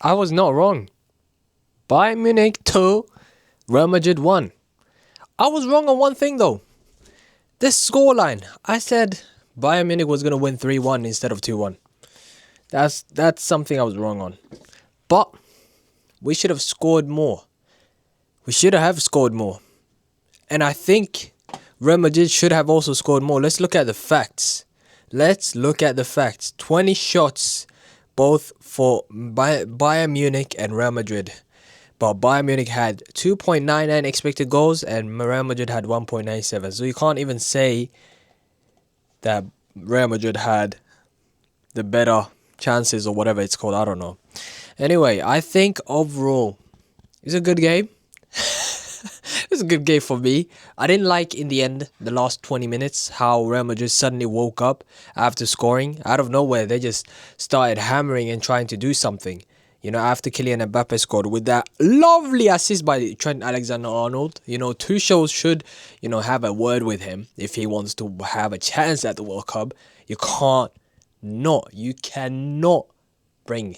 I was not wrong. Bayern Munich 2, Real Madrid 1. I was wrong on one thing though. This scoreline. I said Bayern Munich was going to win 3-1 instead of 2-1. That's something I was wrong on. But we should have scored more. We should have scored more. And I think Real Madrid should have also scored more. Let's look at the facts. 20 shots both for Bayern Munich and Real Madrid. But Bayern Munich had 2.99 expected goals and Real Madrid had 1.97. So you can't even say that Real Madrid had the better chances or whatever it's called. I don't know. Anyway, I think overall it's a good game. It's a good game for me. I didn't like in the end the last 20 minutes how Real Madrid suddenly woke up after scoring out of nowhere. They just started hammering and trying to do something. You know, after Kylian Mbappe scored with that lovely assist by Trent Alexander-Arnold. You know, Tuchel should, have a word with him if he wants to have a chance at the World Cup. You cannot bring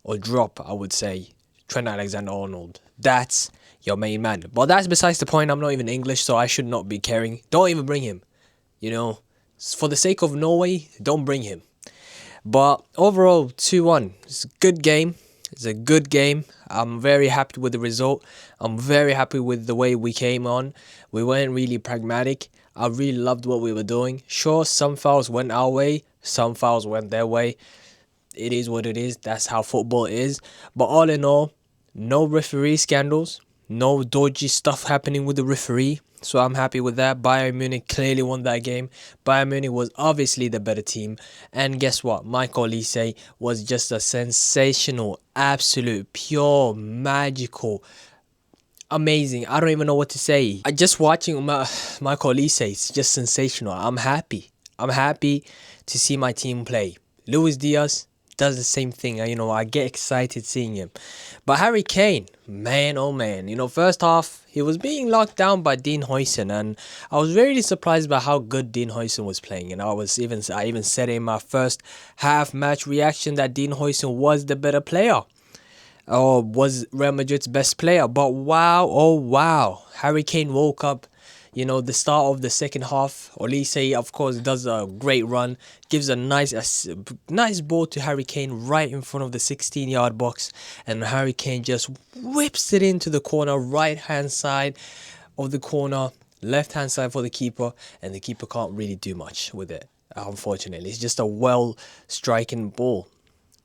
or drop, I would say, Trent Alexander-Arnold. That's your main man. But that's besides the point. I'm not even English, so I should not be caring. Don't even bring him. For the sake of Norway, don't bring him. But overall, 2-1. It's a good game. I'm very happy with the result. I'm very happy with the way we came on. We weren't really pragmatic. I really loved what we were doing. Sure, some fouls went our way. Some fouls went their way. It is what it is. That's how football is. But all in all, no referee scandals. No dodgy stuff happening with the referee. So I'm happy with that. Bayern Munich clearly won that game. Bayern Munich was obviously the better team. And guess what? Michael Olise was just a sensational, absolute, pure, magical, amazing. I don't even know what to say. Just watching Michael Olise, it's just sensational. I'm happy. I'm happy to see my team play. Luis Diaz does the same thing. I get excited seeing him. But Harry Kane, man, oh man. First half, he was being locked down by Dean Huijsen. And I was really surprised by how good Dean Huijsen was playing. And I even said in my first half match reaction that Dean Huijsen was the better player. Or was Real Madrid's best player. But wow, oh wow. Harry Kane woke up. The start of the second half, Olise, of course, does a great run, gives a nice ball to Harry Kane right in front of the 16-yard box, and Harry Kane just whips it into the corner, right-hand side of the corner, left-hand side for the keeper, and the keeper can't really do much with it, unfortunately. It's just a well-striking ball.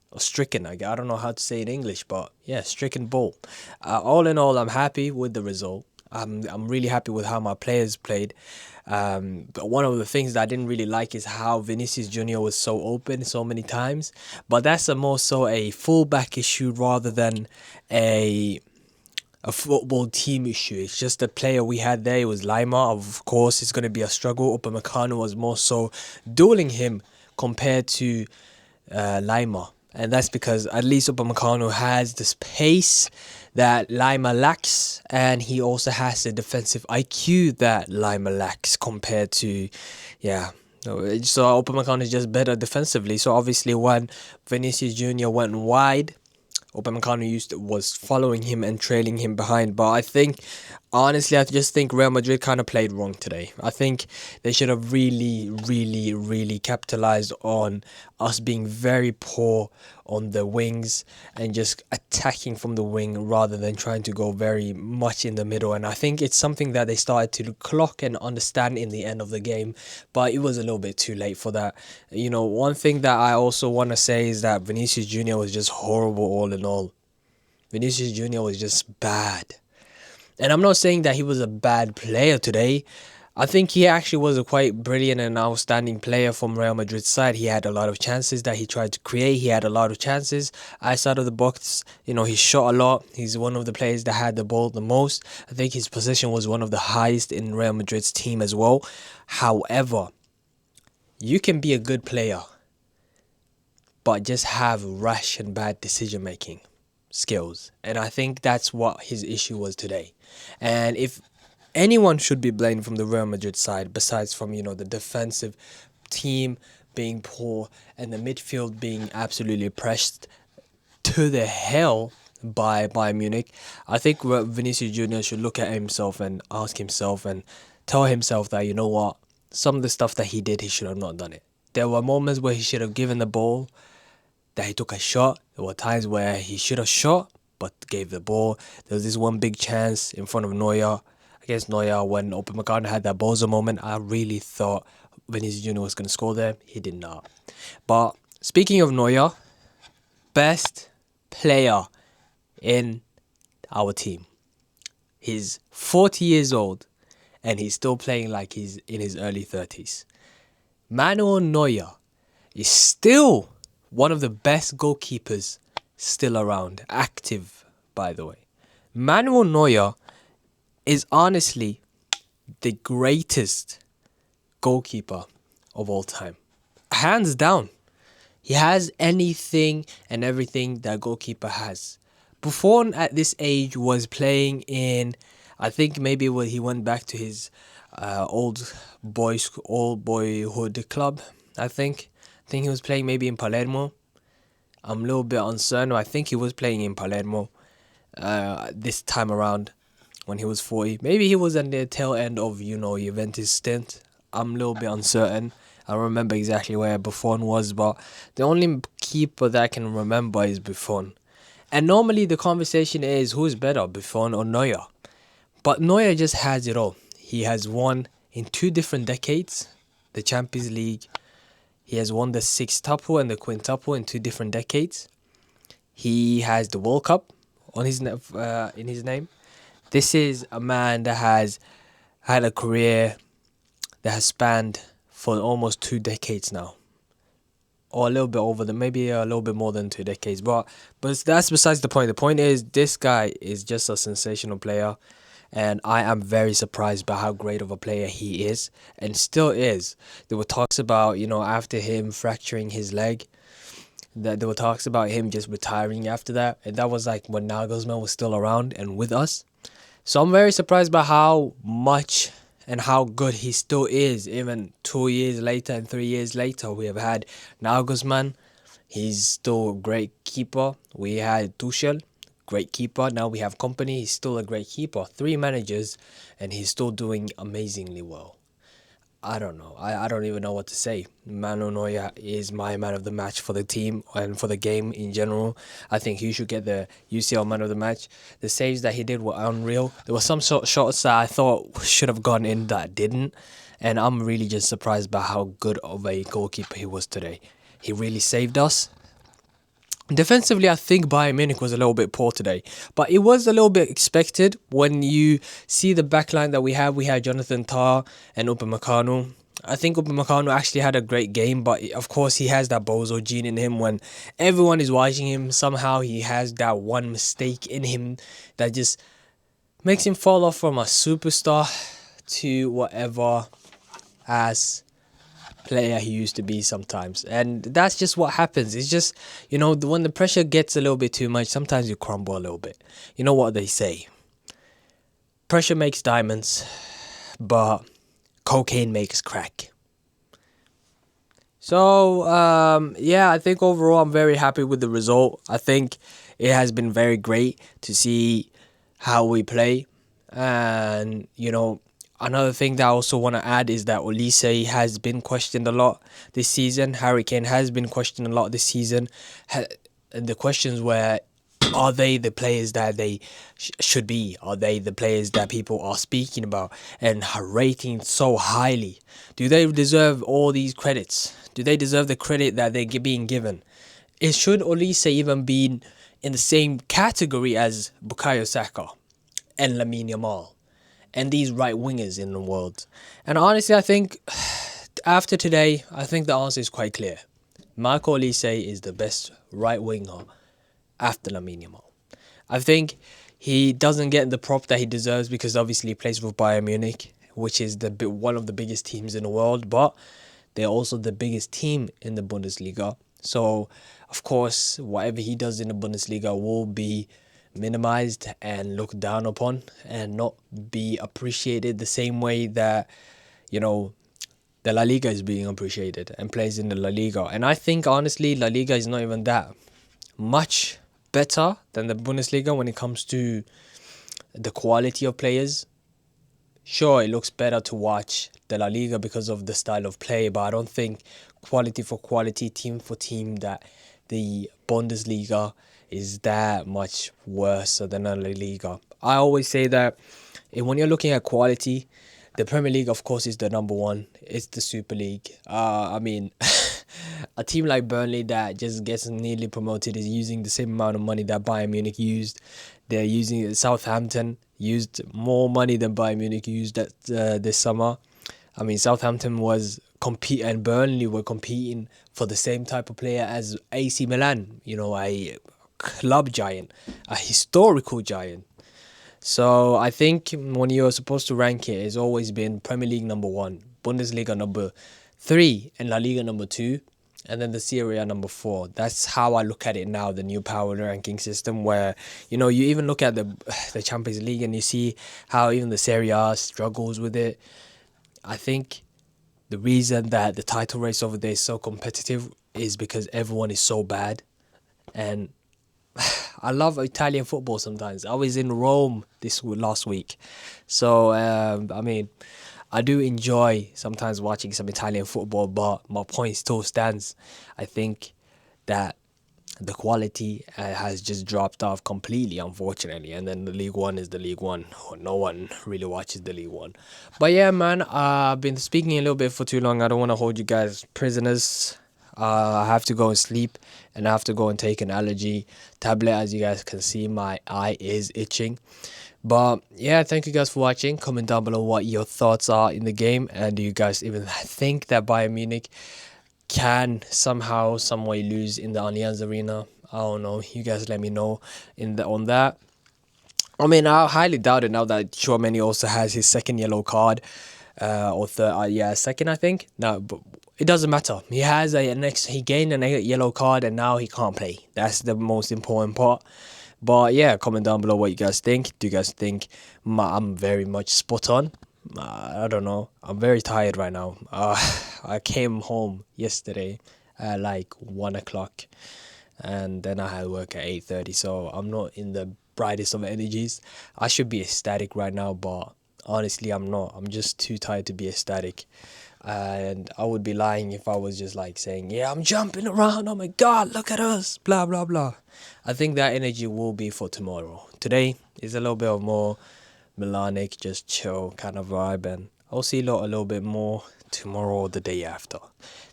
Or stricken, I don't know how to say it in English, but yeah, stricken ball. All in all, I'm happy with the result. I'm really happy with how my players played. But one of the things that I didn't really like is how Vinicius Jr. was so open so many times. But that's more so a fullback issue rather than a football team issue. It's just the player we had there. It was Lima. Of course, it's going to be a struggle. Upamecano was more so dueling him compared to Lima. And that's because at least Upamecano has this pace that Lima lacks, and he also has the defensive IQ that Lima lacks compared to, So Upamecano is just better defensively. So obviously when Vinicius Jr. went wide, Upamecano was following him and trailing him behind. But I just think Real Madrid kind of played wrong today. I think they should have really, really, really capitalized on us being very poor on the wings and just attacking from the wing rather than trying to go very much in the middle. And I think it's something that they started to clock and understand in the end of the game, but it was a little bit too late for that. One thing that I also want to say is that Vinicius Jr. was just horrible all in all. Vinicius Jr. was just bad. And I'm not saying that he was a bad player today. I think he actually was a quite brilliant and outstanding player from Real Madrid's side. He had a lot of chances that he tried to create. He had a lot of chances outside of the box. He shot a lot. He's one of the players that had the ball the most. I think his possession was one of the highest in Real Madrid's team as well. However, you can be a good player, but just have rash and bad decision-making skills. And I think that's what his issue was today. And if anyone should be blamed from the Real Madrid side, besides from, the defensive team being poor and the midfield being absolutely pressed, to the hell by Bayern Munich. I think Vinicius Junior should look at himself and ask himself and tell himself that, you know what, some of the stuff that he did, he should have not done it. There were moments where he should have given the ball, that he took a shot. There were times where he should have shot but gave the ball. There was this one big chance in front of Neuer, against Neuer, when Upamecano had that Bozo moment. I really thought Vinicius Junior was going to score there. He did not. But speaking of Neuer, best player in our team. He's 40 years old and he's still playing like he's in his early 30s. Manuel Neuer is still one of the best goalkeepers still around. Active, by the way. Manuel Neuer is honestly the greatest goalkeeper of all time. Hands down. He has anything and everything that a goalkeeper has. Buffon at this age was playing in, I think maybe when he went back to his old boyhood club, I think he was playing maybe in Palermo. I'm a little bit uncertain. I think he was playing in Palermo this time around when he was 40. Maybe he was at the tail end of, Juventus stint. I'm a little bit uncertain. I don't remember exactly where Buffon was, but the only keeper that I can remember is Buffon. And normally the conversation is who's better, Buffon or Neuer? But Neuer just has it all. He has won in 2 different decades, the Champions League. He has won the sextuple and the quintuple in 2 different decades. He has the World Cup on his in his name. This is a man that has had a career that has spanned for almost 2 decades now. Or a little bit over maybe a little bit more than 2 decades. But that's besides the point. The point is, this guy is just a sensational player. And I am very surprised by how great of a player he is. And still is. There were talks about, after him fracturing his leg, that there were talks about him just retiring after that. And that was like when Nagelsmann was still around and with us. So I'm very surprised by how much and how good he still is. Even 2 years later and 3 years later, we have had Nagelsmann. He's still a great keeper. We had Tuchel, great keeper. Now we have Company. He's still a great keeper. 3 managers, and he's still doing amazingly well. I don't know. I don't even know what to say. Manuel Neuer is my man of the match for the team and for the game in general. I think he should get the UCL man of the match. The saves that he did were unreal. There were some shots that I thought should have gone in that didn't. And I'm really just surprised by how good of a goalkeeper he was today. He really saved us. Defensively, I think Bayern Munich was a little bit poor today. But it was a little bit expected when you see the backline that we have. We had Jonathan Tah and Upamecano. I think Upamecano actually had a great game, but of course he has that Bozo gene in him. When everyone is watching him, somehow he has that one mistake in him that just makes him fall off from a superstar to whatever as player he used to be sometimes. And that's just what happens. It's just, when the pressure gets a little bit too much, sometimes you crumble a little bit. You know what they say? Pressure makes diamonds, but cocaine makes crack. So, I think overall I'm very happy with the result. I think it has been very great to see how we play. And, another thing that I also want to add is that Olise has been questioned a lot this season. Harry Kane has been questioned a lot this season. The questions were, are they the players that they should be? Are they the players that people are speaking about and rating so highly? Do they deserve all these credits? Do they deserve the credit that they're being given? Should Olise even be in the same category as Bukayo Saka and Lamine Yamal and these right wingers in the world? And honestly, I think after today, I think the answer is quite clear. Marco Olise is the best right winger after Lamine Yamal. I think he doesn't get the prop that he deserves because obviously he plays with Bayern Munich, which is one of the biggest teams in the world, but they're also the biggest team in the Bundesliga. So, of course, whatever he does in the Bundesliga will be minimized and looked down upon and not be appreciated the same way that, the La Liga is being appreciated and plays in the La Liga. And I think, honestly, La Liga is not even that much better than the Bundesliga when it comes to the quality of players. Sure, it looks better to watch the La Liga because of the style of play, but I don't think quality for quality, team for team, that the Bundesliga is that much worse than the La Liga. I always say that when you're looking at quality, the Premier League, of course, is the number one. It's the Super League. I mean, a team like Burnley that just gets nearly promoted is using the same amount of money that Bayern Munich used. They're using Southampton used more money than Bayern Munich used this summer. I mean, Southampton was compete and Burnley were competing for the same type of player as AC Milan. You know, a club giant, a historical giant. So I think when you're supposed to rank it, it's always been Premier League number 1, Bundesliga number 3, and La Liga number 2, and then the Serie A number 4. That's how I look at it now, the new power ranking system, where, you know, you even look at the Champions League and you see how even the Serie A struggles with it. I think the reason that the title race over there is so competitive is because everyone is so bad. And I love Italian football sometimes. I was in Rome last week. So, I mean, I do enjoy sometimes watching some Italian football, but my point still stands. I think that the quality has just dropped off completely, unfortunately. And then the League One is the League One. No one really watches the League One. But yeah, man, I've been speaking a little bit for too long. I don't want to hold you guys prisoners. I have to go and sleep, and I have to go and take an allergy tablet. As you guys can see, my eye is itching. But yeah, thank you guys for watching. Comment down below what your thoughts are in the game, and do you guys even think that Bayern Munich can somehow, some way lose in the Allianz Arena? I don't know. You guys let me know on that. I mean, I highly doubt it now that Tchouaméni also has his second yellow card, or third. Yeah, second, I think. No, but it doesn't matter. He has he gained a yellow card, and now he can't play. That's the most important part. But yeah, comment down below what you guys think. Do you guys think I'm very much spot on? I don't know. I'm very tired right now. I came home yesterday at like 1 o'clock, and then I had work at 8:30. So I'm not in the brightest of energies. I should be ecstatic right now, but honestly, I'm not. I'm just too tired to be ecstatic. And I would be lying if I was just like saying, yeah, I'm jumping around, oh my god, look at us, blah blah blah. I think that energy will be for tomorrow. Today is a little bit of more melodic, just chill kind of vibe, and I'll see a little bit more tomorrow or the day after.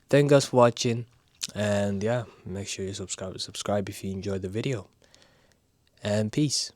Thank you guys for watching, and yeah, make sure you subscribe if you enjoyed the video, and peace.